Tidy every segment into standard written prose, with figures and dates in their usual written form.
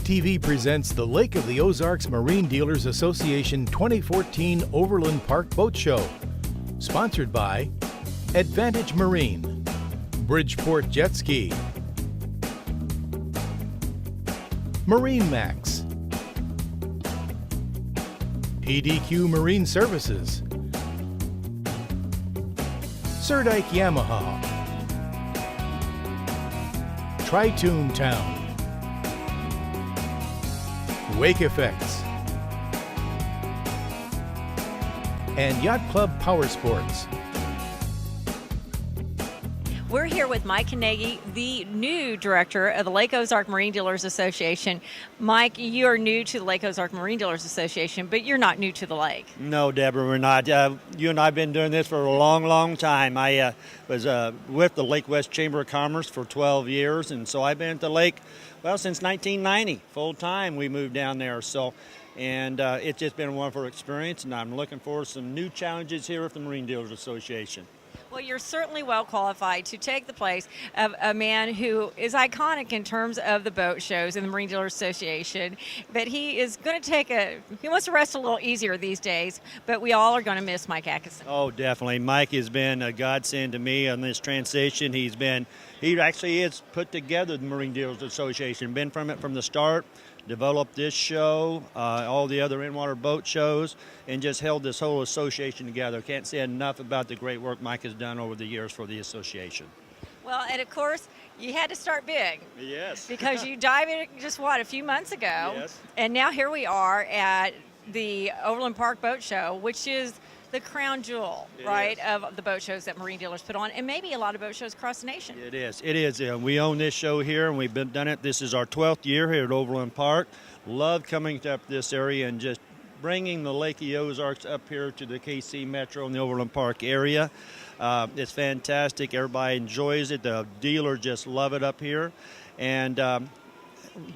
TV presents the Lake of the Ozarks Marine Dealers Association 2014 Overland Park Boat Show. Sponsored by Advantage Marine, Bridgeport Jet Ski, Marimax, PDQ Marine Services, Cerdaiky Yamaha, Triton Town, Wake Effects, and Yacht Club Power Sports. We're here with Mike Carnegie, the new director of the Lake Ozark Marine Dealers Association. Mike, you are new to the Lake Ozark Marine Dealers Association, but you're not new to the lake. No, Deborah, we're not. You and I have been doing this for a long, long time. I was with the Lake West Chamber of Commerce for 12 years, and so I've been at the lake, well, since 1990, full time. We moved down there, and it's just been a wonderful experience, and I'm looking forward to some new challenges here at the Marine Dealers Association. Well, you're certainly well qualified to take the place of a man who is iconic in terms of the boat shows in the Marine Dealers Association. But he is going to he wants to rest a little easier these days, but we all are going to miss Mike Atkinson. Oh, definitely. Mike has been a godsend to me on this transition. He actually has put together the Marine Dealers Association, been from it from the start, developed this show, all the other in-water boat shows, and just held this whole association together. Can't say enough about the great work Mike has done over the years for the association. Well, and of course, you had to start big. Yes. Because you dived in just, a few months ago. Yes. And now here we are at the Overland Park Boat Show, which is the crown jewel, of the boat shows that marine dealers put on, and maybe a lot of boat shows across the nation. It is. We own this show here, and we've done it. This is our 12th year here at Overland Park. Love coming up this area and just bringing the Lake of the Ozarks up here to the KC Metro and the Overland Park area. It's fantastic. Everybody enjoys it. The dealers just love it up here. And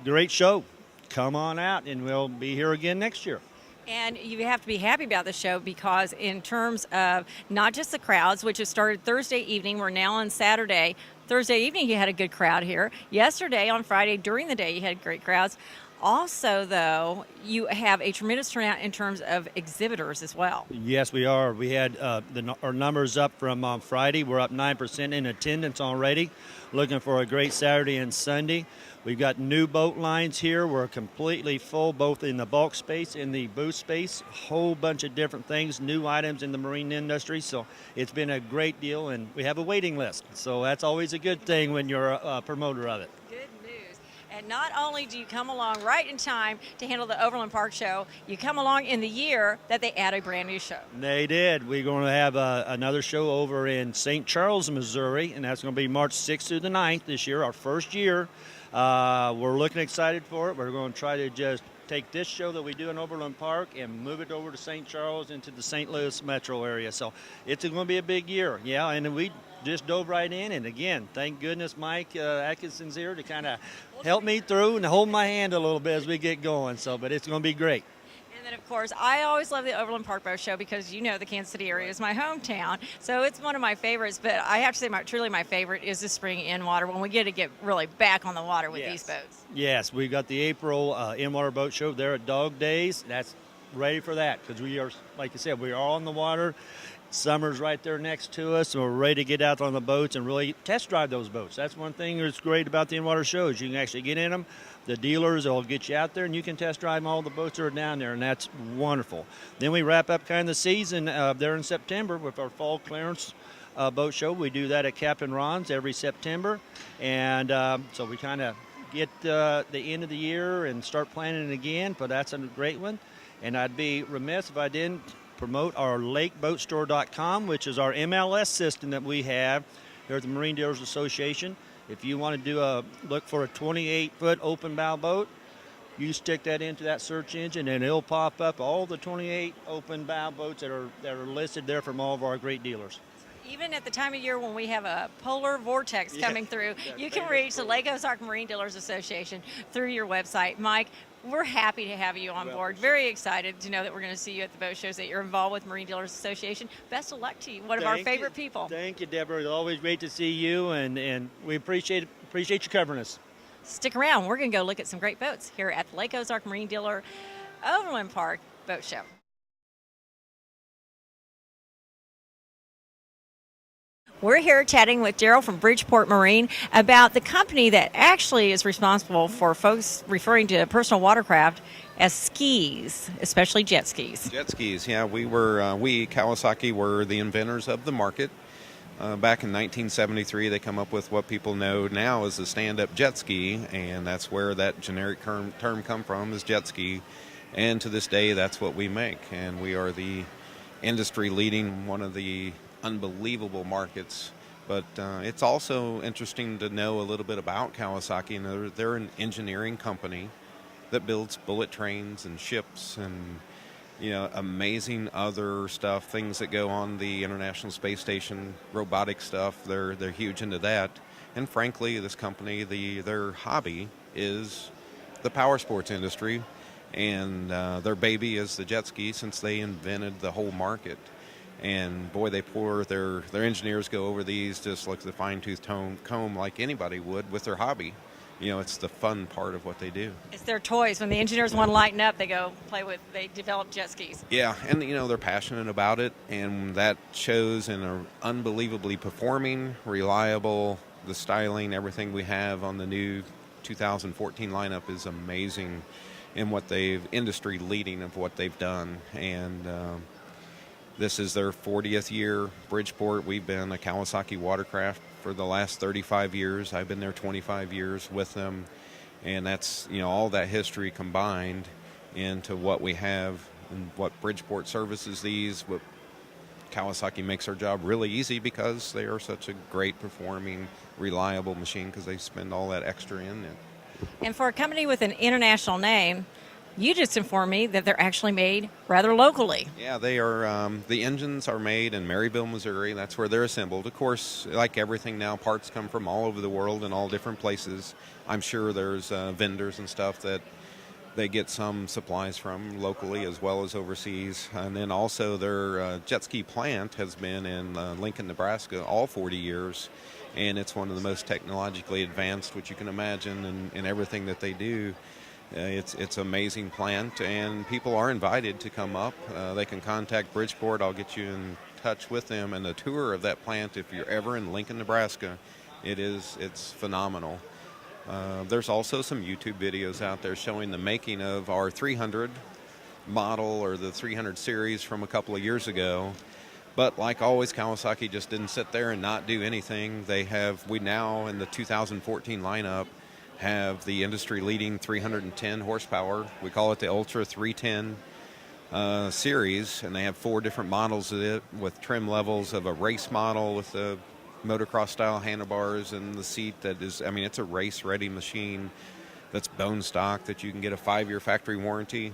great show. Come on out, and we'll be here again next year. And you have to be happy about the show because in terms of not just the crowds, which has started Thursday evening, we're now on Saturday. Thursday evening, you had a good crowd here. Yesterday, on Friday, during the day, you had great crowds. Also, though, you have a tremendous turnout in terms of exhibitors as well. Yes, we are. We had our numbers up from Friday. We're up 9% in attendance already. Looking for a great Saturday and Sunday. We've got new boat lines here. We're completely full, both in the bulk space and the booth space. A whole bunch of different things, new items in the marine industry. So it's been a great deal, and we have a waiting list. So that's always a good thing when you're a promoter of it. And not only do you come along right in time to handle the Overland Park Show, you come along in the year that they add a brand new show. They did. We're going to have another show over in St. Charles, Missouri, and that's going to be March 6th through the 9th this year, our first year. We're looking excited for it. We're going to try to just take this show that we do in Overland Park and move it over to St. Charles into the St. Louis metro area. So it's going to be a big year. Yeah, and we just dove right in. And again, thank goodness Mike Atkinson's here to kind of help me through and hold my hand a little bit as we get going. But it's going to be great. And then, of course, I always love the Overland Park Boat Show because, the Kansas City area is my hometown. So it's one of my favorites. But I have to say, truly my favorite is the spring in-water when we get really back on the water with these boats. Yes, we've got the April in-water boat show there at Dog Days. That's ready for that because we are, like I said, we are on the water. Summer's right there next to us, and we're ready to get out on the boats and really test drive those boats. That's one thing that's great about the in-water shows. You can actually get in them. The dealers will get you out there, and you can test drive all the boats that are down there, and that's wonderful. Then we wrap up kind of the season there in September with our fall clearance boat show. We do that at Captain Ron's every September, and so we kind of get the end of the year and start planning again, but that's a great one. And I'd be remiss if I didn't promote our lakeboatstore.com, which is our MLS system that we have here at the Marine Dealers Association. If you want to look for a 28-foot open bow boat, you stick that into that search engine, and it'll pop up all the 28 open bow boats that are listed there from all of our great dealers. Even at the time of year when we have a polar vortex coming through, you can reach the Lake Ozark Marine Dealers Association through your website. Mike, we're happy to have you on board. Very excited to know that we're going to see you at the boat shows, that you're involved with Marine Dealers Association. Best of luck to you. One of our favorite people. Thank you, Deborah. It's always great to see you, and we appreciate you covering us. Stick around. We're going to go look at some great boats here at the Lake Ozark Marine Dealer Overland Park Boat Show. We're here chatting with Daryl from Bridgeport Marine about the company that actually is responsible for folks referring to personal watercraft as skis, especially jet skis. Jet skis, yeah. We Kawasaki were the inventors of the market. Back in 1973, they come up with what people know now as a stand-up jet ski, and that's where that generic term come from, is jet ski. And to this day, that's what we make, and we are the industry leading one of the unbelievable markets. But it's also interesting to know a little bit about Kawasaki. And they're an engineering company that builds bullet trains and ships and amazing other stuff, things that go on the International Space Station, robotic stuff. They're huge into that. And frankly, this company, their hobby is the power sports industry, and their baby is the jet ski, since they invented the whole market. And boy, their engineers go over these just like the fine-tooth comb, like anybody would with their hobby. It's the fun part of what they do. It's their toys. When the engineers want to lighten up, they develop jet skis. Yeah, and they're passionate about it, and that shows in an unbelievably performing, reliable, the styling, everything we have on the new 2014 lineup is amazing in what industry leading of what they've done. And this is their 40th year, Bridgeport. We've been a Kawasaki Watercraft for the last 35 years. I've been there 25 years with them. And that's, all that history combined into what we have and what Bridgeport services these. What Kawasaki makes our job really easy because they are such a great performing, reliable machine, because they spend all that extra in it. And for a company with an international name, you just informed me that they're actually made rather locally. Yeah, they are. The engines are made in Maryville, Missouri. That's where they're assembled. Of course, like everything now, parts come from all over the world and all different places. I'm sure there's vendors and stuff that they get some supplies from locally as well as overseas. And then also their jet ski plant has been in Lincoln, Nebraska all 40 years. And it's one of the most technologically advanced, which you can imagine, in everything that they do. It's an amazing plant, and people are invited to come up. They can contact Bridgeport. I'll get you in touch with them, and a tour of that plant, if you're ever in Lincoln, Nebraska, it's phenomenal. There's also some YouTube videos out there showing the making of our 300 model, or the 300 series from a couple of years ago. But like always, Kawasaki just didn't sit there and not do anything. We now, in the 2014 lineup, have the industry-leading 310 horsepower. We call it the Ultra 310 series, and they have 4 different models of it with trim levels of a race model with the motocross-style handlebars and the seat that is, it's a race-ready machine that's bone stock that you can get a 5-year factory warranty.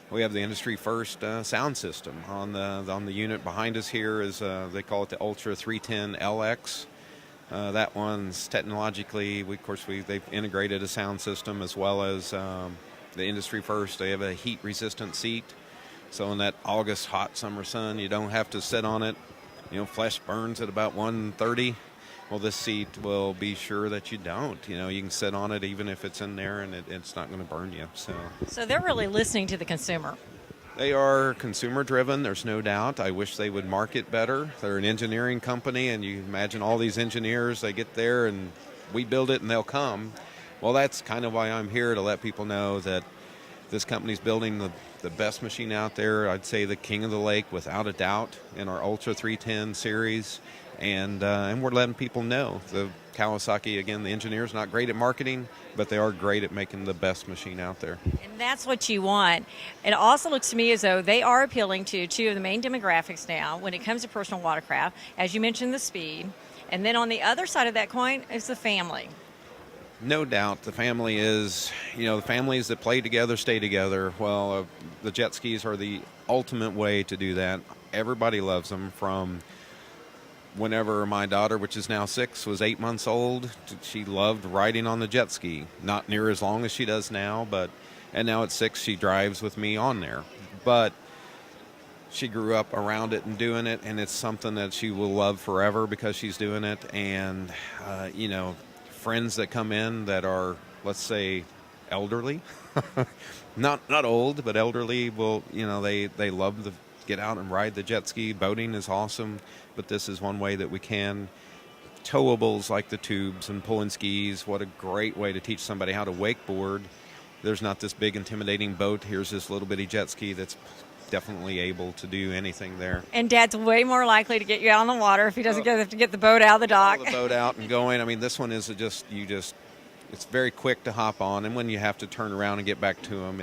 We have the industry-first sound system. On the unit behind us here is, they call it the Ultra 310 LX. That one's technologically, they've integrated a sound system as well as the industry first. They have a heat-resistant seat, so in that August hot summer sun, you don't have to sit on it. Flesh burns at about 130. Well, this seat will be sure that you don't. You can sit on it even if it's in there, and it's not going to burn you. So they're really listening to the consumer. They are consumer-driven, there's no doubt. I wish they would market better. They're an engineering company, and you imagine all these engineers, they get there and we build it and they'll come. Well, that's kind of why I'm here, to let people know that this company's building the best machine out there. I'd say the king of the lake, without a doubt, in our Ultra 310 series. And we're letting people know. The Kawasaki, again, the engineer's not great at marketing, but they are great at making the best machine out there. And that's what you want. It also looks to me as though they are appealing to 2 of the main demographics now when it comes to personal watercraft. As you mentioned, the speed. And then on the other side of that coin is the family. No doubt. The family is, the families that play together stay together. Well, the jet skis are the ultimate way to do that. Everybody loves them. From whenever my daughter, which is now 6, was 8 months old, she loved riding on the jet ski. Not near as long as she does now, and now at 6 she drives with me on there. But she grew up around it and doing it, and it's something that she will love forever because she's doing it. And friends that come in that are let's say, elderly, not old, but elderly will, they love to get out and ride the jet ski. Boating is awesome, but this is one way that we can. Towables like the tubes and pulling skis, what a great way to teach somebody how to wakeboard. There's not this big intimidating boat. Here's this little bitty jet ski that's definitely able to do anything there. And Dad's way more likely to get you out on the water if he doesn't have to get the boat out of the dock. The boat out and going. I mean, this one is it's very quick to hop on, and when you have to turn around and get back to them,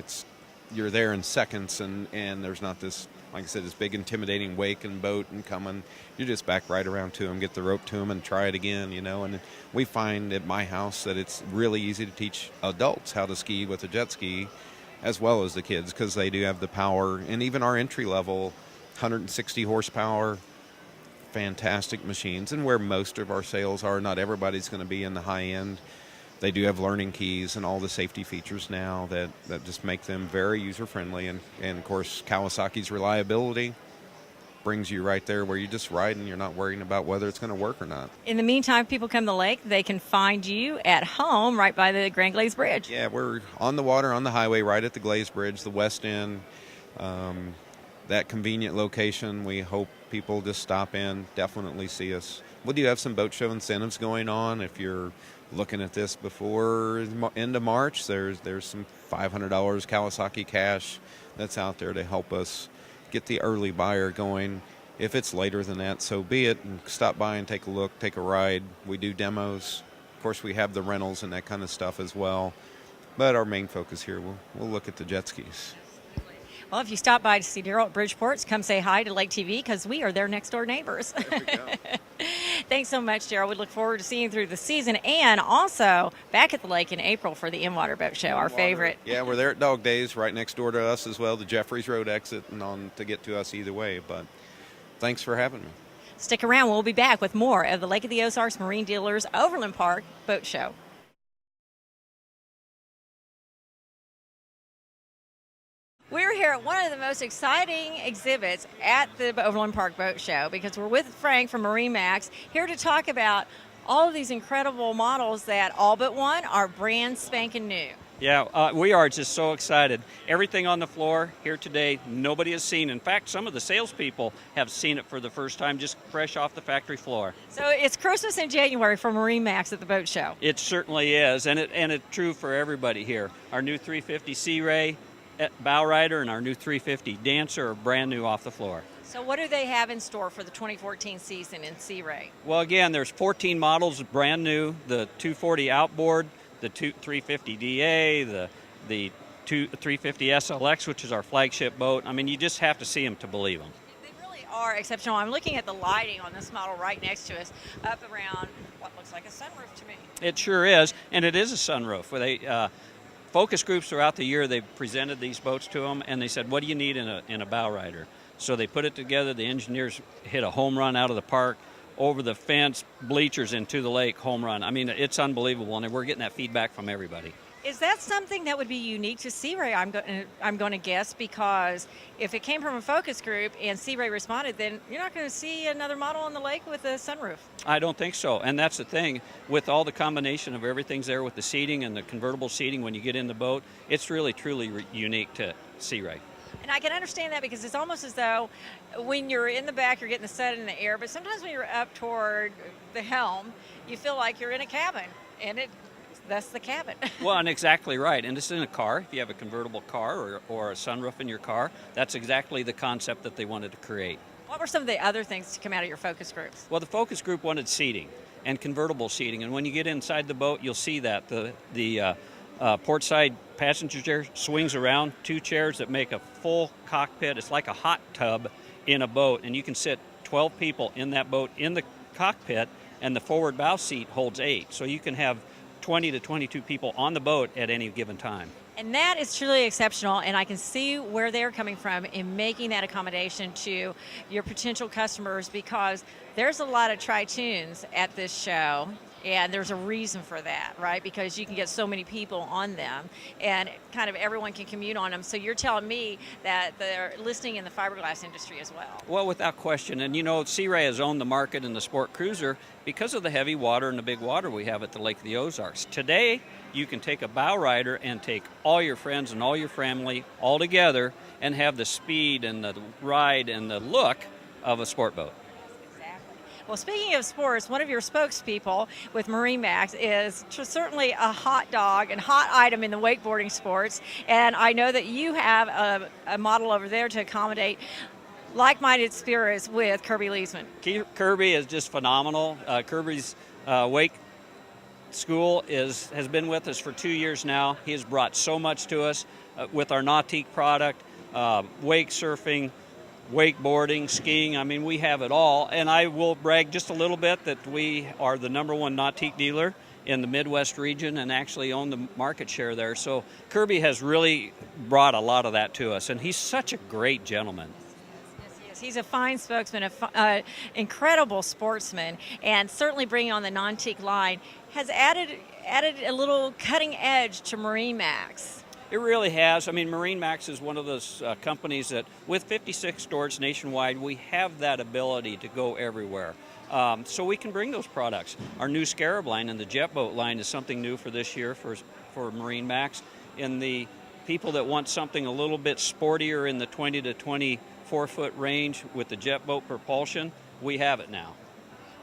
you're there in seconds, and there's not this, like I said, this big intimidating wake and boat and coming. You're just back right around to them, get the rope to them, and try it again, And we find at my house that it's really easy to teach adults how to ski with a jet ski, as well as the kids, because they do have the power. And even our entry level, 160 horsepower, fantastic machines. And where most of our sales are, not everybody's going to be in the high end. They do have learning keys and all the safety features now that just make them very user-friendly. And of course, Kawasaki's reliability brings you right there where you just ride and you're not worrying about whether it's going to work or not. In the meantime, people come to the lake, they can find you at home right by the Grand Glaze Bridge. Yeah, we're on the water, on the highway, right at the Glaze Bridge, the west end. That convenient location, we hope people just stop in, definitely see us. We do have some boat show incentives going on. If you're looking at this before end of March, there's some $500 Kawasaki cash that's out there to help us get the early buyer going. If it's later than that, so be it. And stop by and take a look, take a ride. We do demos. Of course, we have the rentals and that kind of stuff as well. But our main focus here, we'll look at the jet skis. Well, if you stop by to see Daryl at Bridgeport, come say hi to Lake TV because we are their next door neighbors. There we go. Thanks so much, Daryl. We look forward to seeing you through the season and also back at the lake in April for the In-Water Boat Show, our favorite. Yeah, we're there at Dog Days, right next door to us as well, the Jeffries Road exit, and on to get to us either way. But thanks for having me. Stick around. We'll be back with more of the Lake of the Ozarks Marine Dealers Overland Park Boat Show. We're here at one of the most exciting exhibits at the Overland Park Boat Show because we're with Frank from Marimax here to talk about all of these incredible models that all but one are brand spanking new. Yeah, we are just so excited. Everything on the floor here today, nobody has seen. In fact, some of the salespeople have seen it for the first time, just fresh off the factory floor. So it's Christmas in January for Marimax at the boat show. It certainly is, and it's true for everybody here. Our new 350 Sea Ray bow rider and our new 350 Dancer are brand new off the floor. So what do they have in store for the 2014 season in Sea Ray? Well, again, there's 14 models brand new, the 240 outboard, the 350 DA, the 350 SLX, which is our flagship boat. I mean, you just have to see them to believe them. They really are exceptional. I'm looking at the lighting on this model right next to us, up around what looks like a sunroof to me. It sure is, and it is a sunroof. They focus groups throughout the year, they've presented these boats to them, and they said, what do you need in a bow rider? So they put it together. The engineers hit a home run out of the park, over the fence, bleachers into the lake, home run. I mean, it's unbelievable, and we're getting that feedback from everybody. Is that something that would be unique to Sea Ray, I'm going to guess, because if it came from a focus group and Sea Ray responded, then you're not going to see another model on the lake with a sunroof. I don't think so, and that's the thing. With all the combination of everything's there with the seating and the convertible seating when you get in the boat, it's really, truly unique to Sea Ray. And I can understand that because it's almost as though when you're in the back, you're getting the sun in the air, but sometimes when you're up toward the helm, you feel like you're in a cabin, and that's the cabin. Well, and exactly right. And this is in a car. If you have a convertible car or a sunroof in your car, that's exactly the concept that they wanted to create. What were some of the other things to come out of your focus groups? Well, the focus group wanted seating and convertible seating. And when you get inside the boat, you'll see that. The port side passenger chair swings around, 2 chairs that make a full cockpit. It's like a hot tub in a boat, and you can sit 12 people in that boat in the cockpit, and the forward bow seat holds 8. So you can have 20 to 22 people on the boat at any given time. And that is truly exceptional, and I can see where they're coming from in making that accommodation to your potential customers, because there's a lot of Tritoons at this show, And there's a reason for that, right? Because you can get so many people on them and kind of everyone can commute on them. So you're telling me that they're listening in the fiberglass industry as well. Well, without question. And Sea Ray has owned the market in the sport cruiser because of the heavy water and the big water we have at the Lake of the Ozarks. Today, you can take a bow rider and take all your friends and all your family all together and have the speed and the ride and the look of a sport boat. Well, speaking of sports, one of your spokespeople with Marimax is certainly a hot dog and hot item in the wakeboarding sports. And I know that you have a model over there to accommodate like-minded spirits with Kirby Leesman. Kirby is just phenomenal. Kirby's wake school has been with us for 2 years now. He has brought so much to us with our Nautique product, wake surfing, wakeboarding, skiing. I mean, we have it all. And I will brag just a little bit that we are the #1 Nautique dealer in the Midwest region and actually own the market share there. So Kirby has really brought a lot of that to us. And he's such a great gentleman. Yes, he's a fine spokesman, an incredible sportsman, and certainly bringing on the Nautique line has added a little cutting edge to Marimax. It really has. I mean, Marimax is one of those companies that, with 56 stores nationwide, we have that ability to go everywhere. So we can bring those products. Our new Scarab line and the jet boat line is something new for this year for Marimax. And the people that want something a little bit sportier in the 20 to 24-foot range with the jet boat propulsion, we have it now.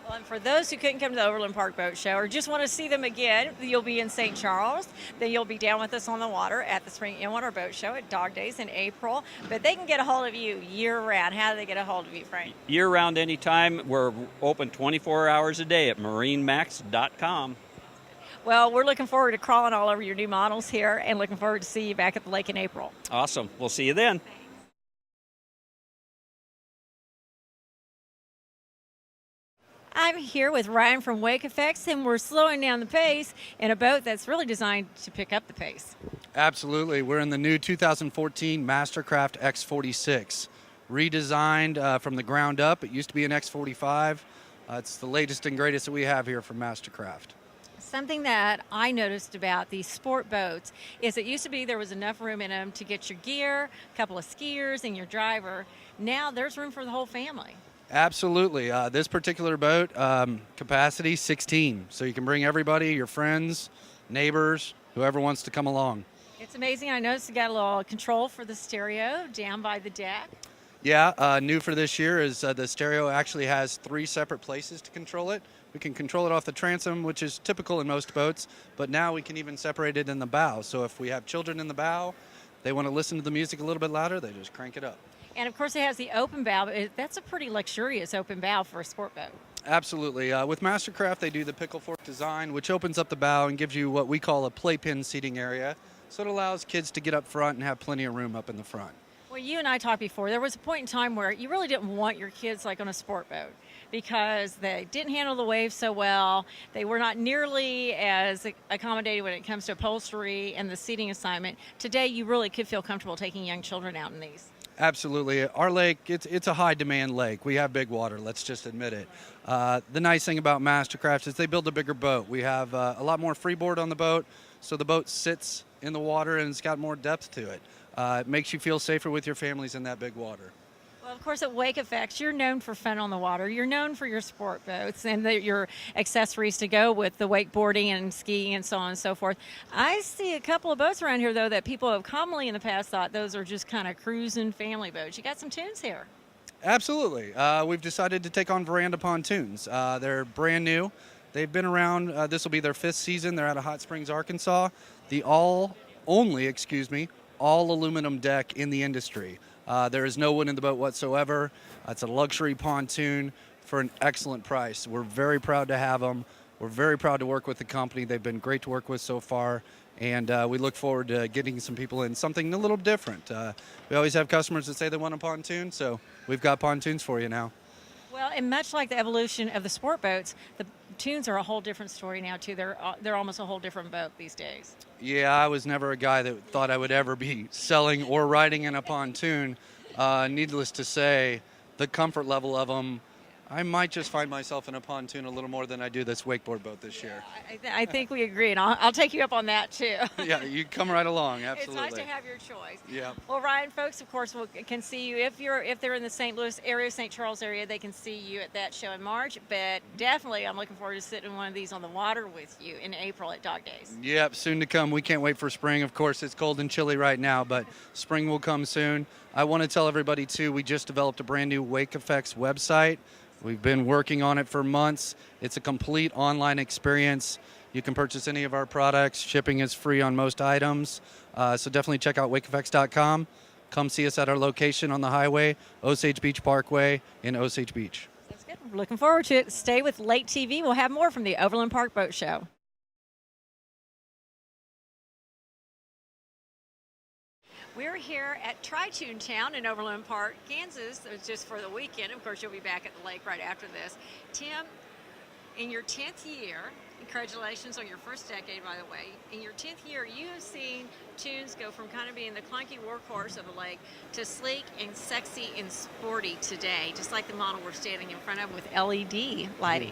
Well, and for those who couldn't come to the Overland Park Boat Show or just want to see them again, you'll be in St. Charles. Then you'll be down with us on the water at the Spring In-Water Boat Show at Dog Days in April. But they can get a hold of you year-round. How do they get a hold of you, Frank? Year-round anytime. We're open 24 hours a day at Marimax.com. Well, we're looking forward to crawling all over your new models here and looking forward to see you back at the lake in April. Awesome. We'll see you then. I'm here with Ryan from Wake Effects, and we're slowing down the pace in a boat that's really designed to pick up the pace. Absolutely. We're in the new 2014 Mastercraft X46. Redesigned from the ground up. It used to be an X45. It's the latest and greatest that we have here from Mastercraft. Something that I noticed about these sport boats is it used to be there was enough room in them to get your gear, a couple of skiers, and your driver. Now there's room for the whole family. Absolutely. This particular boat, capacity 16. So you can bring everybody, your friends, neighbors, whoever wants to come along. It's amazing. I noticed you got a little control for the stereo down by the deck. Yeah, new for this year is the stereo actually has 3 separate places to control it. We can control it off the transom, which is typical in most boats, but now we can even separate it in the bow. So if we have children in the bow, they want to listen to the music a little bit louder, they just crank it up. And of course it has the open bow, but that's a pretty luxurious open bow for a sport boat. Absolutely. With Mastercraft, they do the pickle fork design, which opens up the bow and gives you what we call a playpen seating area. So it allows kids to get up front and have plenty of room up in the front. Well, you and I talked before. There was a point in time where you really didn't want your kids like on a sport boat because they didn't handle the waves so well. They were not nearly as accommodated when it comes to upholstery and the seating assignment. Today, you really could feel comfortable taking young children out in these. Absolutely. Our lake, it's a high-demand lake. We have big water, let's just admit it. The nice thing about Mastercraft is they build a bigger boat. We have a lot more freeboard on the boat, so the boat sits in the water and it's got more depth to it. It makes you feel safer with your families in that big water. Well, of course, at Wake Effects, you're known for fun on the water. You're known for your sport boats and your accessories to go with the wakeboarding and skiing and so on and so forth. I see a couple of boats around here, though, that people have commonly in the past thought those are just kind of cruising family boats. You got some tunes here. Absolutely. We've decided to take on Veranda Pontoons. They're brand new. They've been around. This will be their 5th season. They're out of Hot Springs, Arkansas. The all aluminum deck in the industry. There is no wood in the boat whatsoever. It's a luxury pontoon for an excellent price. We're very proud to have them. We're very proud to work with the company. They've been great to work with so far, and we look forward to getting some people in something a little different. We always have customers that say they want a pontoon, so we've got pontoons for you now. Well, and much like the evolution of the sport boats, the tunes are a whole different story now, too. They're almost a whole different boat these days. Yeah, I was never a guy that thought I would ever be selling or riding in a pontoon. Needless to say, the comfort level of them I might just find myself in a pontoon a little more than I do this wakeboard boat this year. I think we agree, and I'll take you up on that too. Yeah, you come right along, absolutely. It's nice to have your choice. Yeah. Well, Ryan, folks, of course, can see you if they're in the St. Louis area, St. Charles area, they can see you at that show in March. But definitely, I'm looking forward to sitting in one of these on the water with you in April at Dog Days. Yep, soon to come. We can't wait for spring. Of course, it's cold and chilly right now, but spring will come soon. I want to tell everybody too, we just developed a brand new Wake Effects website. We've been working on it for months. It's a complete online experience. You can purchase any of our products. Shipping is free on most items. So definitely check out wakeeffects.com. Come see us at our location on the highway, Osage Beach Parkway in Osage Beach. That's good. We're looking forward to it. Stay with Lake TV. We'll have more from the Overland Park Boat Show. We're here at Triton Town in Overland Park, Kansas, just for the weekend. Of course, you'll be back at the lake right after this. Tim, in your 10th year, congratulations on your first decade, by the way. In your 10th year, you have seen Toons go from kind of being the clunky workhorse of the lake to sleek and sexy and sporty today, just like the model we're standing in front of with LED lighting.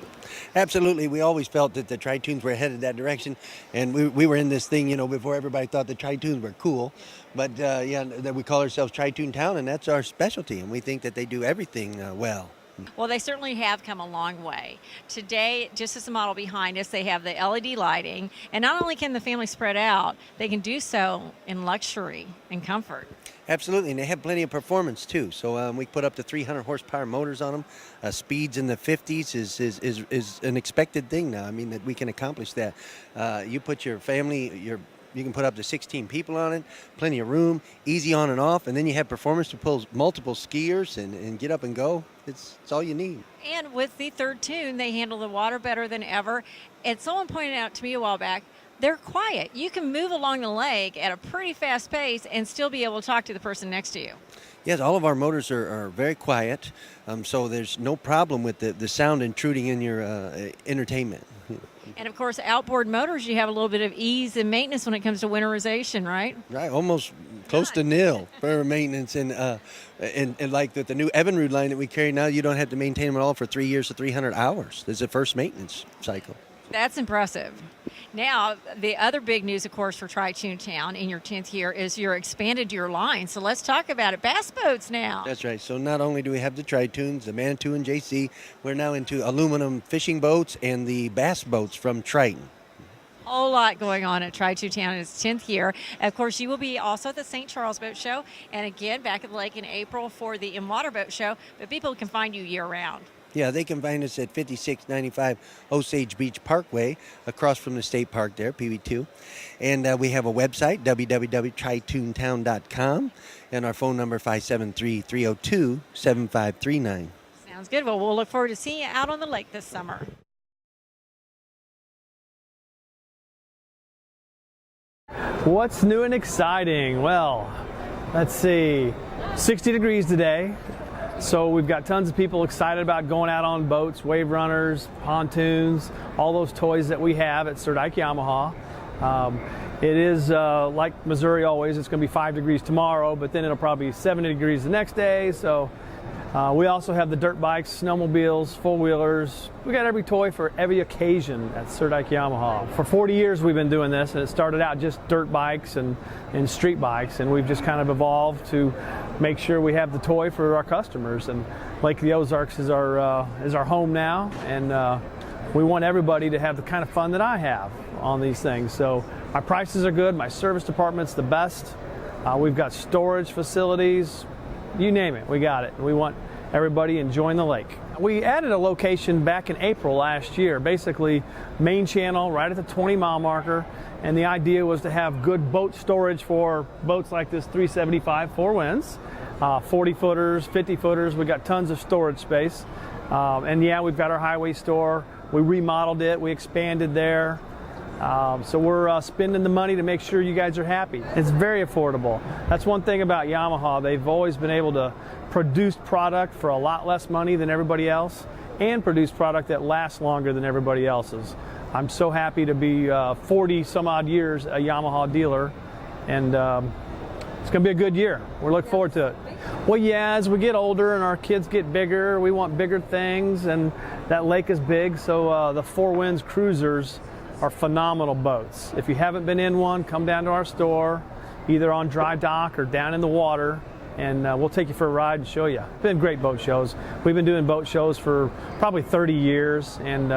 Absolutely. We always felt that the Tritoons were headed that direction, and we were in this thing, before everybody thought the Tritoons were cool. But, that we call ourselves Triton Town, and that's our specialty, and we think that they do everything well. Well, they certainly have come a long way. Today, just as the model behind us, they have the LED lighting, and not only can the family spread out, they can do so in luxury and comfort. Absolutely, and they have plenty of performance too. So we put up to 300 horsepower motors on them. Speeds in the 50s is an expected thing now. I mean, that we can accomplish that. You put your family, you can put up to 16 people on it, plenty of room, easy on and off, and then you have performance to pull multiple skiers and get up and go. It's all you need. And with the third Toon, they handle the water better than ever. And someone pointed out to me a while back, they're quiet. You can move along the lake at a pretty fast pace and still be able to talk to the person next to you. Yes, all of our motors are very quiet, so there's no problem with the sound intruding in your entertainment. And, of course, outboard motors, you have a little bit of ease and maintenance when it comes to winterization, right? Right, almost close to nil for maintenance. And like the new Evinrude line that we carry now, you don't have to maintain them at all for 3 years to 300 hours. There's a first maintenance cycle. That's impressive. Now, the other big news, of course, for Triton Town in your 10th year is you're expanded your line. So let's talk about it. Bass boats now. That's right. So not only do we have the Tritoons, the Manitou and JC, we're now into aluminum fishing boats and the bass boats from Triton. A whole lot going on at Triton Town in its 10th year. Of course, you will be also at the St. Charles Boat Show, and again, back at the lake in April for the In-Water Boat Show, but people can find you year-round. Yeah, they can find us at 5695 Osage Beach Parkway, across from the state park there, PB2. And we have a website, www.tritontown.com, and our phone number 573-302-7539. Sounds good. Well, we'll look forward to seeing you out on the lake this summer. What's new and exciting? Well, let's see, 60 degrees today. So we've got tons of people excited about going out on boats, wave runners, pontoons, all those toys that we have at Cerdaiky Yamaha. It is like Missouri always, it's going to be 5 degrees tomorrow, but then it'll probably be 70 degrees the next day. So we also have the dirt bikes, snowmobiles, four-wheelers. We got every toy for every occasion at Cerdaiky Yamaha. For 40 years we've been doing this, and it started out just dirt bikes and street bikes, and we've just kind of evolved to make sure we have the toy for our customers. And Lake of the Ozarks is our home now, and we want everybody to have the kind of fun that I have on these things. So my prices are good, my service department's the best. We've got storage facilities. You name it, we got it. We want everybody enjoying the lake. We added a location back in April last year, basically main channel right at the 20-mile marker, and the idea was to have good boat storage for boats like this 375 Four Winds, 40-footers, 50-footers. We got tons of storage space. And yeah, we've got our highway store. We remodeled it, we expanded there. So we're spending the money to make sure you guys are happy. It's very affordable. That's one thing about Yamaha. They've always been able to produce product for a lot less money than everybody else and produce product that lasts longer than everybody else's. I'm so happy to be 40 some odd years a Yamaha dealer, and It's going to be a good year. We're looking forward to it. Well, yeah, as we get older and our kids get bigger, we want bigger things, and that lake is big, so the Four Winds cruisers are phenomenal boats. If you haven't been in one, come down to our store, either on dry dock or down in the water, and we'll take you for a ride and show you. Been great boat shows. We've been doing boat shows for probably 30 years, and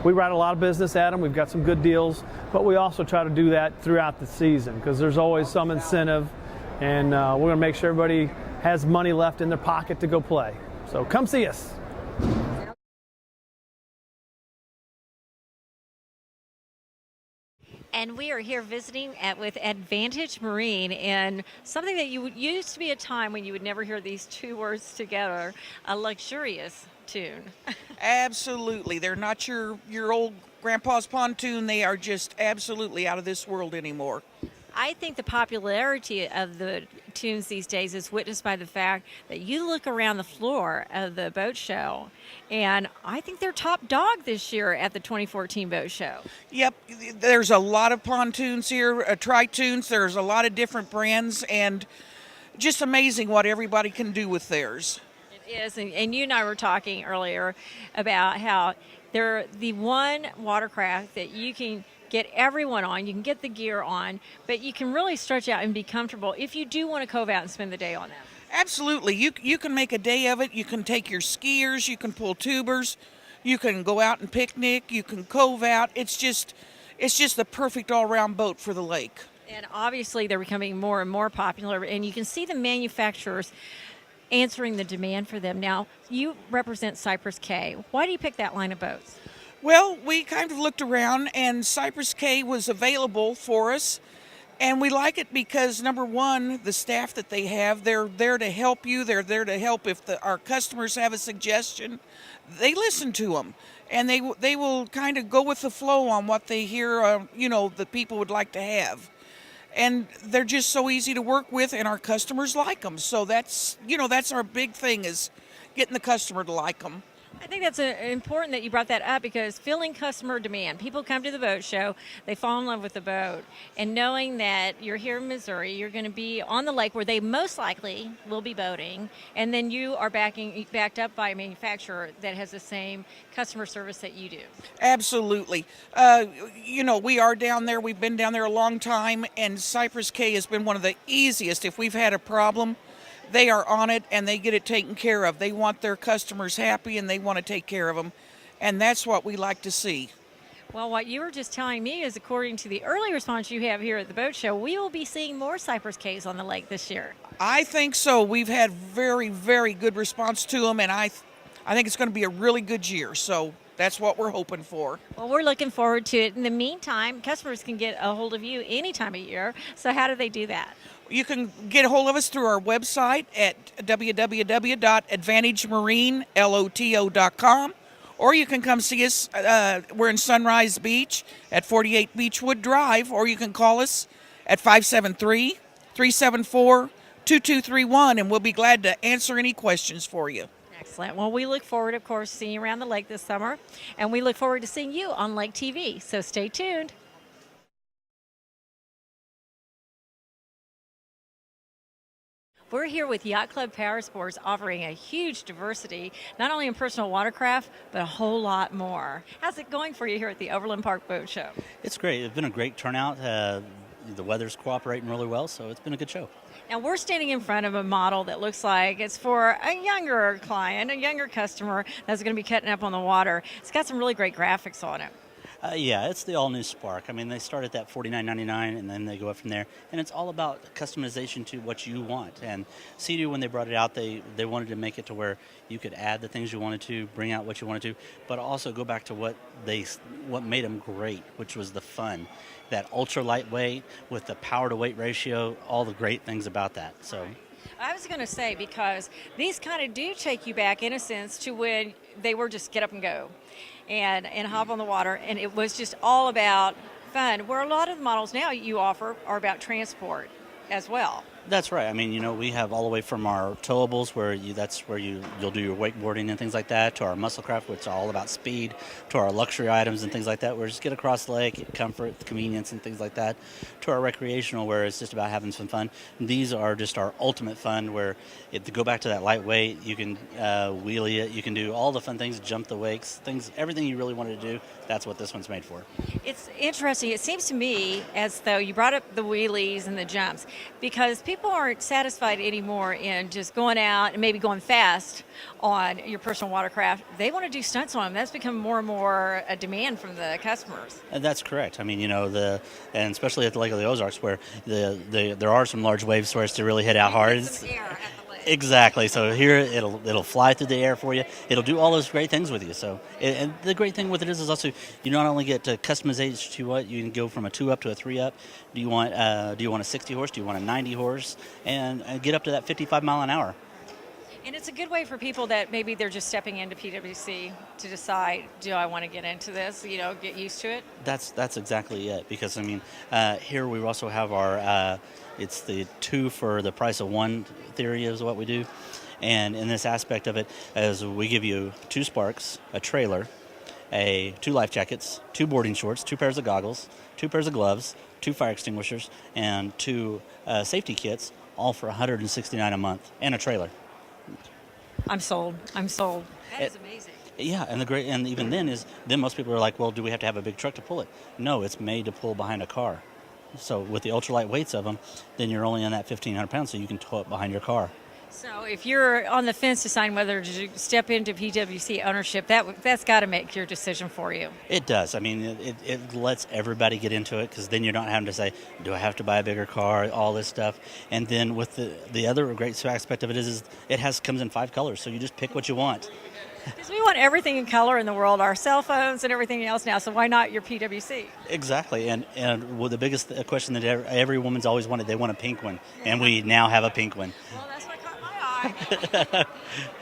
we write a lot of business at them. We've got some good deals, but we also try to do that throughout the season because there's always some incentive, and we're going to make sure everybody has money left in their pocket to go play. So come see us. And we are here visiting with Advantage Marine, and something that used to be a time when you would never hear these two words together, a luxurious tune. Absolutely. They're not your old grandpa's pontoon. They are just absolutely out of this world anymore. I think the popularity of the tunes these days is witnessed by the fact that you look around the floor of the boat show, and I think they're top dog this year at the 2014 boat show. Yep, there's a lot of pontoons here, Tritons. There's a lot of different brands, and just amazing what everybody can do with theirs. It is, and you and I were talking earlier about how they're the one watercraft that you can get everyone on, you can get the gear on, but you can really stretch out and be comfortable if you do want to cove out and spend the day on them. Absolutely. You can make a day of it. You can take your skiers, you can pull tubers, you can go out and picnic, you can cove out. It's just the perfect all-around boat for the lake. And obviously they're becoming more and more popular, and you can see the manufacturers answering the demand for them. Now, you represent Cypress K. Why do you pick that line of boats? Well, we kind of looked around, and Cypress K was available for us, and we like it because, number one, the staff that they have, they're there to help you. They're there to help if our customers have a suggestion. They listen to them, and they will kind of go with the flow on what they hear, the people would like to have. And they're just so easy to work with, and our customers like them. So that's our big thing, is getting the customer to like them. I think that's important that you brought that up, because filling customer demand. People come to the boat show, they fall in love with the boat, and knowing that you're here in Missouri, you're going to be on the lake where they most likely will be boating, and then you are backed up by a manufacturer that has the same customer service that you do. Absolutely. We are down there. We've been down there a long time, and Cypress K has been one of the easiest. If we've had a problem, they are on it, and they get it taken care of. They want their customers happy, and they want to take care of them, and that's what we like to see. Well, what you were just telling me is, according to the early response you have here at the boat show, we will be seeing more Cypress Ks on the lake this year. I think so. We've had very, very good response to them, and I think it's going to be a really good year, so that's what we're hoping for. Well, we're looking forward to it. In the meantime, customers can get a hold of you any time of year, so how do they do that? You can get a hold of us through our website at www.advantagemarinelotO.com, or you can come see us. We're in Sunrise Beach at 48 Beechwood Drive, or you can call us at 573-374-2231, and we'll be glad to answer any questions for you. Excellent. Well, we look forward, of course, to seeing you around the lake this summer, and we look forward to seeing you on Lake TV, so stay tuned. We're here with Yacht Club Power Sports, offering a huge diversity, not only in personal watercraft, but a whole lot more. How's it going for you here at the Overland Park Boat Show? It's great. It's been a great turnout. The weather's cooperating really well, so it's been a good show. Now, we're standing in front of a model that looks like it's for a younger client, a younger customer that's going to be cutting up on the water. It's got some really great graphics on it. Yeah, it's the all-new Spark. I mean, they start at that $49.99, and then they go up from there. And it's all about customization to what you want. And Sea-Doo, when they brought it out, they wanted to make it to where you could add the things you wanted to, bring out what you wanted to, but also go back to what made them great, which was the fun. That ultra lightweight with the power-to-weight ratio, all the great things about that. So. I was going to say, because these kind of do take you back, in a sense, to when they were just get up and go and hop on the water, and it was just all about fun, where a lot of the models now you offer are about transport as well. That's right. I mean, we have all the way from our towables, that's where you'll do your wakeboarding and things like that, to our Musclecraft, which is all about speed, to our luxury items and things like that, where just get across the lake, comfort, convenience, and things like that, to our recreational, where it's just about having some fun. These are just our ultimate fun, where to go back to that lightweight, you can wheelie it, you can do all the fun things, jump the wakes, everything you really wanted to do. That's what this one's made for. It's interesting. It seems to me as though you brought up the wheelies and the jumps, because people aren't satisfied anymore in just going out and maybe going fast on your personal watercraft. They want to do stunts on them. That's become more and more a demand from the customers. And that's correct. I mean, and especially at the Lake of the Ozarks, where there are some large waves for us to really hit out hard. Some air at the lake. Exactly. So here it'll fly through the air for you. It'll do all those great things with you. So and the great thing with it is also you not only get to customization to what you can go from a 2-up to a 3-up. Do you want a 60 horse? Do you want a 90 horse? And get up to that 55 mile an hour. And it's a good way for people that maybe they're just stepping into PWC to decide, do I want to get into this? Get used to it. That's exactly it. Because here we also have our it's the 2 for the price of 1 theory is what we do. And in this aspect of it, as we give you 2 sparks, a trailer, 2 life jackets, 2 boarding shorts, 2 pairs of goggles, 2 pairs of gloves, 2 fire extinguishers, and 2 safety kits, all for $169 a month, and a trailer. I'm sold. That is amazing. Yeah, and even then most people are like, well, do we have to have a big truck to pull it? No, it's made to pull behind a car. So with the ultralight weights of them, then you're only on that 1,500 pounds, so you can tow it behind your car. So if you're on the fence deciding whether to step into PWC ownership, that's got to make your decision for you. It does. I mean, it lets everybody get into it, because then you're not having to say, do I have to buy a bigger car, all this stuff. And then with the other great aspect of it is it comes in 5 colors, so you just pick what you want. Because we want everything in color in the world, our cell phones and everything else now, so why not your PWC? Exactly, and the biggest question that every woman's always wanted, they want a pink one, and we now have a pink one. Well, that's what caught my eye.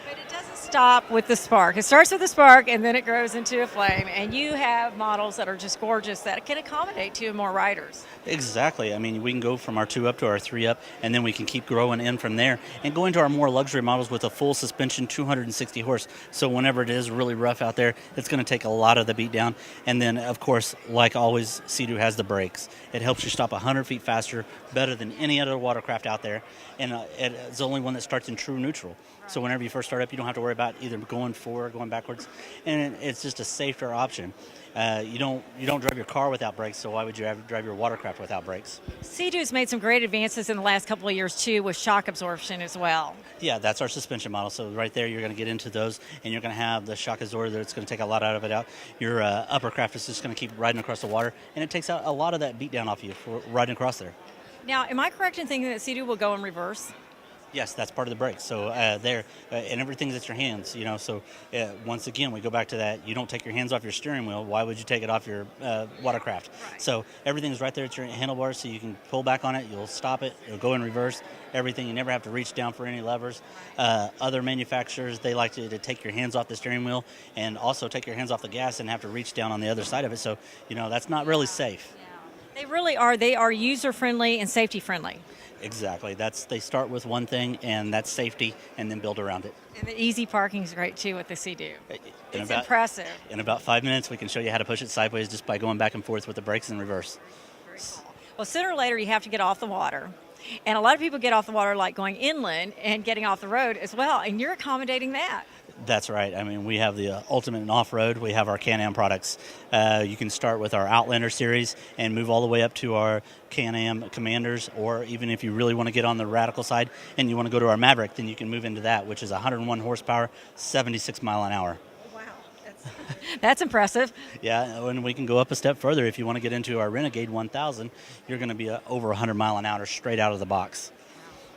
But it doesn't stop with the spark. It starts with the spark, and then it grows into a flame, and you have models that are just gorgeous that can accommodate 2 or more riders. Exactly. I mean, we can go from our 2-up to our 3-up, and then we can keep growing in from there and go into our more luxury models with a full suspension, 260 horse. So whenever it is really rough out there, it's going to take a lot of the beat down. And then, of course, like always, Sea-Doo has the brakes. It helps you stop 100 feet faster, better than any other watercraft out there. And it's the only one that starts in true neutral. So whenever you first start up, you don't have to worry about either going forward or going backwards. And it's just a safer option. You don't drive your car without brakes, so why would you drive your watercraft without brakes? Sea-Doo's made some great advances in the last couple of years, too, with shock absorption as well. Yeah, that's our suspension model. So right there, you're going to get into those, and you're going to have the shock absorber that's going to take a lot out of it out. Your upper craft is just going to keep riding across the water, and it takes out a lot of that beat down off you for riding across there. Now, am I correct in thinking that Sea-Doo will go in reverse? Yes, that's part of the brakes. So and everything's at your hands, So once again, we go back to that. You don't take your hands off your steering wheel. Why would you take it off your watercraft? Right. So everything's right there at your handlebars, so you can pull back on it. You'll stop it. It'll go in reverse. Everything. You never have to reach down for any levers. Other manufacturers, they like to take your hands off the steering wheel and also take your hands off the gas and have to reach down on the other side of it. So that's not really safe. Yeah. They really are. They are user-friendly and safety-friendly. Exactly. They start with one thing, and that's safety, and then build around it. And the easy parking is great, too, with the Sea-Doo. It's impressive. In about 5 minutes, we can show you how to push it sideways just by going back and forth with the brakes in reverse. Very cool. Well, sooner or later, you have to get off the water. And a lot of people get off the water like going inland and getting off the road as well, and you're accommodating that. That's right. I mean, we have the ultimate in off-road. We have our Can-Am products. You can start with our Outlander series and move all the way up to our Can-Am Commanders, or even if you really want to get on the radical side and you want to go to our Maverick, then you can move into that, which is 101 horsepower, 76 mile an hour. Wow. That's impressive. Yeah, and we can go up a step further. If you want to get into our Renegade 1000, you're going to be over 100 mile an hour straight out of the box.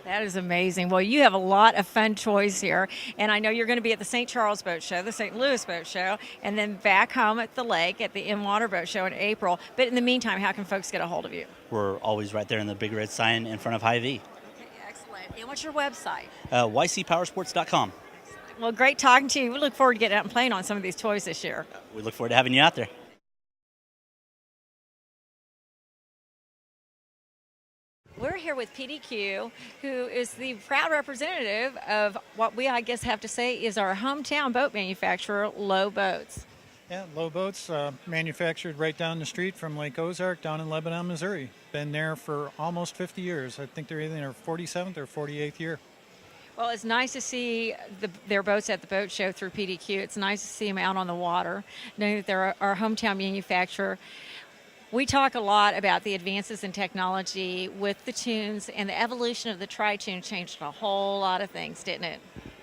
That is amazing. Well, you have a lot of fun toys here, and I know you're going to be at the St. Charles Boat Show, the St. Louis Boat Show, and then back home at the lake at the In-Water Boat Show in April. But in the meantime, how can folks get a hold of you? We're always right there in the big red sign in front of Hy-Vee. Okay, excellent. And what's your website? ycpowersports.com. Excellent. Well, great talking to you. We look forward to getting out and playing on some of these toys this year. We look forward to having you out there. We're here here with PDQ, who is the proud representative of what we, I guess, have to say is our hometown boat manufacturer, Lowe Boats. Yeah, Lowe Boats, manufactured right down the street from Lake Ozark down in Lebanon, Missouri. Been there for almost 50 years. I think they're either in their 47th or 48th year. Well, it's nice to see their boats at the boat show through PDQ. It's nice to see them out on the water, knowing that they're our hometown manufacturer. We talk a lot about the advances in technology with the tunes, and the evolution of the Triton changed a whole lot of things, didn't it?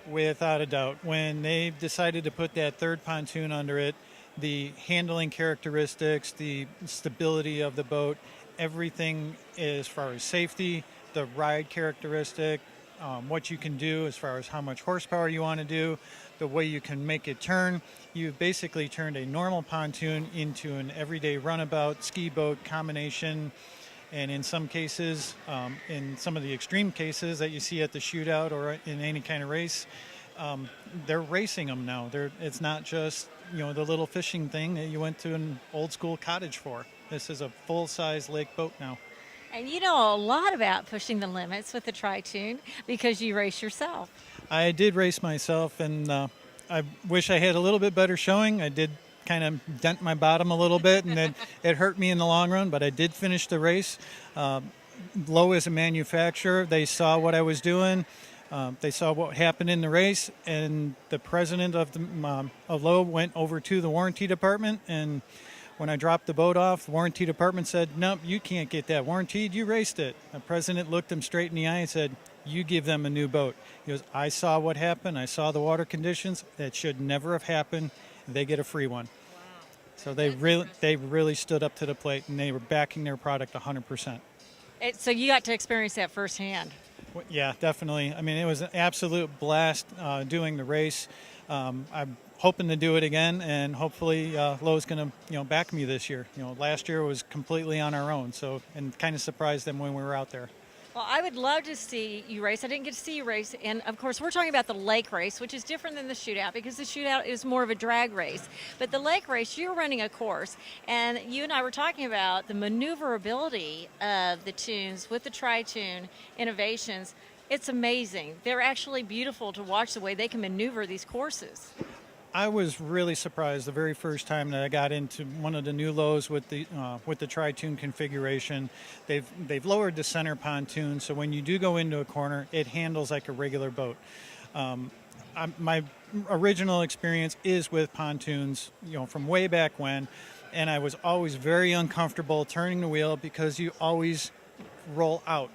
Without a doubt. When they decided to put that third pontoon under it, the handling characteristics, the stability of the boat, everything as far as safety, the ride characteristic, what you can do as far as how much horsepower you want to do, the way you can make it turn. You've basically turned a normal pontoon into an everyday runabout, ski boat combination, and in some cases, in some of the extreme cases that you see at the shootout or in any kind of race, they're racing them now. It's not just, the little fishing thing that you went to an old school cottage for. This is a full-size lake boat now. And you know a lot about pushing the limits with the Triton because you race yourself. I did race myself, and I wish I had a little bit better showing. I did kind of dent my bottom a little bit, and it hurt me in the long run, but I did finish the race. Lowe is a manufacturer. They saw what I was doing. They saw what happened in the race, and the president of Lowe went over to the warranty department, and when I dropped the boat off, the warranty department said, "Nope, you can't get that warranted. You raced it." The president looked him straight in the eye and said, "You give them a new boat." He goes, "I saw what happened. I saw the water conditions. That should never have happened. They get a free one." Wow. So they really stood up to the plate, and they were backing their product 100%. So you got to experience that firsthand. Yeah, definitely. I mean, it was an absolute blast doing the race. I'm hoping to do it again, and hopefully Lowe's going to back me this year. Last year was completely on our own, and kind of surprised them when we were out there. Well, I would love to see you race. I didn't get to see you race. And, of course, we're talking about the lake race, which is different than the shootout because the shootout is more of a drag race. But the lake race, you're running a course. And you and I were talking about the maneuverability of the tunes with the Triton innovations. It's amazing. They're actually beautiful to watch the way they can maneuver these courses. I was really surprised the very first time that I got into one of the new Lowe's with the Triton configuration. They've lowered the center pontoon, so when you do go into a corner, it handles like a regular boat. My original experience is with pontoons, from way back when, and I was always very uncomfortable turning the wheel because you always roll out.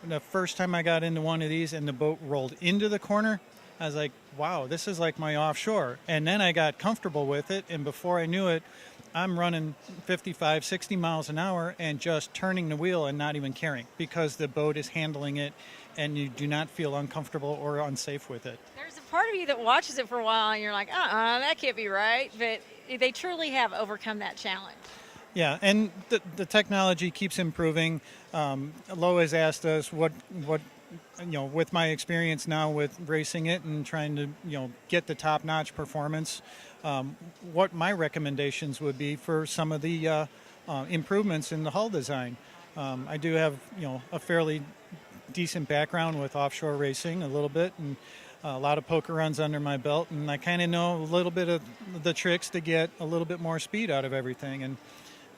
The first time I got into one of these and the boat rolled into the corner, I was like, wow, this is like my offshore. And then I got comfortable with it, and before I knew it, I'm running 55, 60 miles an hour and just turning the wheel and not even caring because the boat is handling it and you do not feel uncomfortable or unsafe with it. There's a part of you that watches it for a while and you're like, that can't be right. But they truly have overcome that challenge. Yeah, and the technology keeps improving. Lowe has asked us what with my experience now with racing it and trying to, get the top-notch performance, what my recommendations would be for some of the improvements in the hull design. I do have, a fairly decent background with offshore racing a little bit, and a lot of poker runs under my belt, and I kind of know a little bit of the tricks to get a little bit more speed out of everything.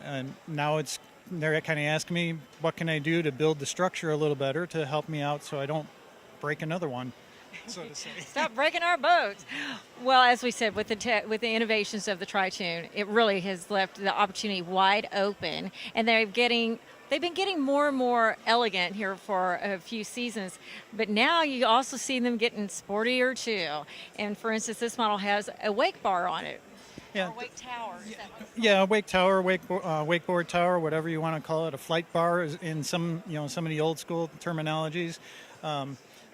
And now they're kind of asking me, what can I do to build the structure a little better to help me out so I don't break another one, so to say. Stop breaking our boats. Well, as we said, with the innovations of the Triton, it really has left the opportunity wide open, and they've been getting more and more elegant here for a few seasons, but now you also see them getting sportier too. And for instance, this model has a wake bar on it. Yeah. Or wake tower. Yeah, wake tower, wakeboard tower, whatever you want to call it. A flight bar is in some of the old school terminologies.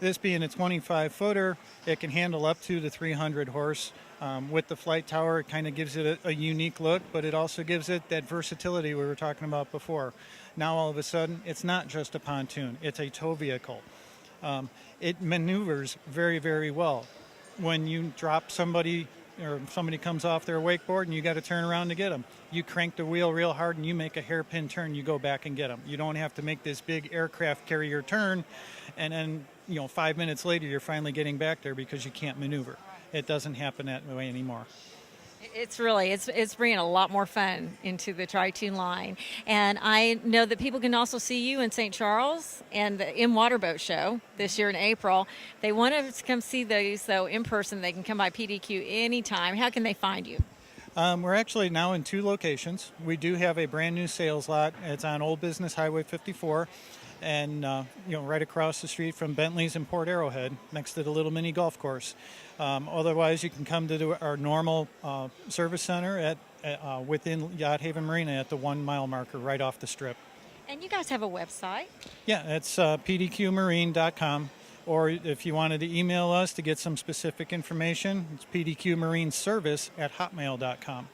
This being a 25-footer, it can handle up to the 300 horse. With the flight tower, it kind of gives it a unique look, but it also gives it that versatility we were talking about before. Now all of a sudden, it's not just a pontoon; it's a tow vehicle. It maneuvers very, very well. When you drop somebody or somebody comes off their wakeboard and you got to turn around to get them. You crank the wheel real hard and you make a hairpin turn, you go back and get them. You don't have to make this big aircraft carrier turn, and then 5 minutes later you're finally getting back there because you can't maneuver. It doesn't happen that way anymore. It's bringing a lot more fun into the Triton line. And I know that people can also see you in St. Charles and the in-water boat show this year in April. They want to come see those, though, in person. They can come by PDQ anytime. How can they find you? We're actually now in 2 locations. We do have a brand new sales lot. It's on Old Business Highway 54. And right across the street from Bentley's in Port Arrowhead, next to the little mini golf course. Otherwise, you can come to our normal service center within Yacht Haven Marina at the 1 mile marker right off the strip. And you guys have a website? Yeah, it's pdqmarine.com. Or if you wanted to email us to get some specific information, it's pdqmarineservice@hotmail.com.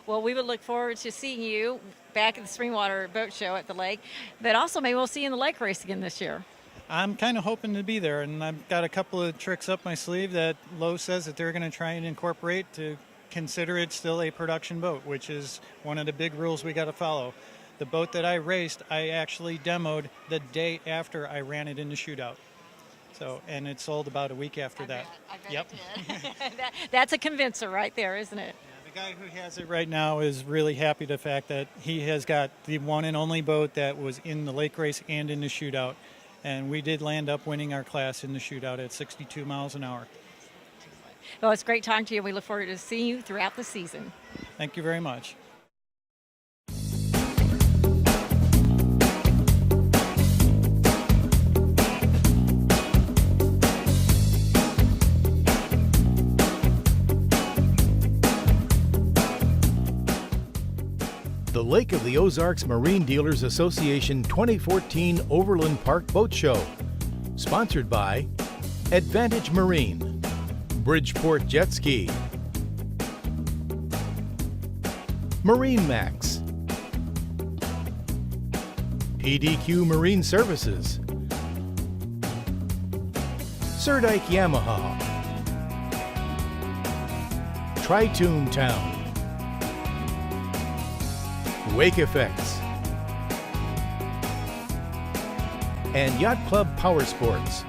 Well, we would look forward to seeing you back at the Springwater Boat Show at the lake, but also maybe we'll see you in the lake race again this year. I'm kind of hoping to be there, and I've got a couple of tricks up my sleeve that Lowe says that they're going to try and incorporate to consider it still a production boat, which is one of the big rules we got to follow. The boat that I raced, I actually demoed the day after I ran it in the shootout. And it sold about a week after that. I bet Yep. it did. That's a convincer right there, isn't it? The guy who has it right now is really happy the fact that he has got the one and only boat that was in the lake race and in the shootout. And we did land up winning our class in the shootout at 62 miles an hour. Well, it's great talking to you. We look forward to seeing you throughout the season. Thank you very much. The Lake of the Ozarks Marine Dealers Association 2014 Overland Park Boat Show. Sponsored by Advantage Marine, Bridgeport Jet Ski, Marimax, PDQ Marine Services, Cerdaiky Yamaha, Triton Town, Wake Effects, and Yacht Club Power Sports.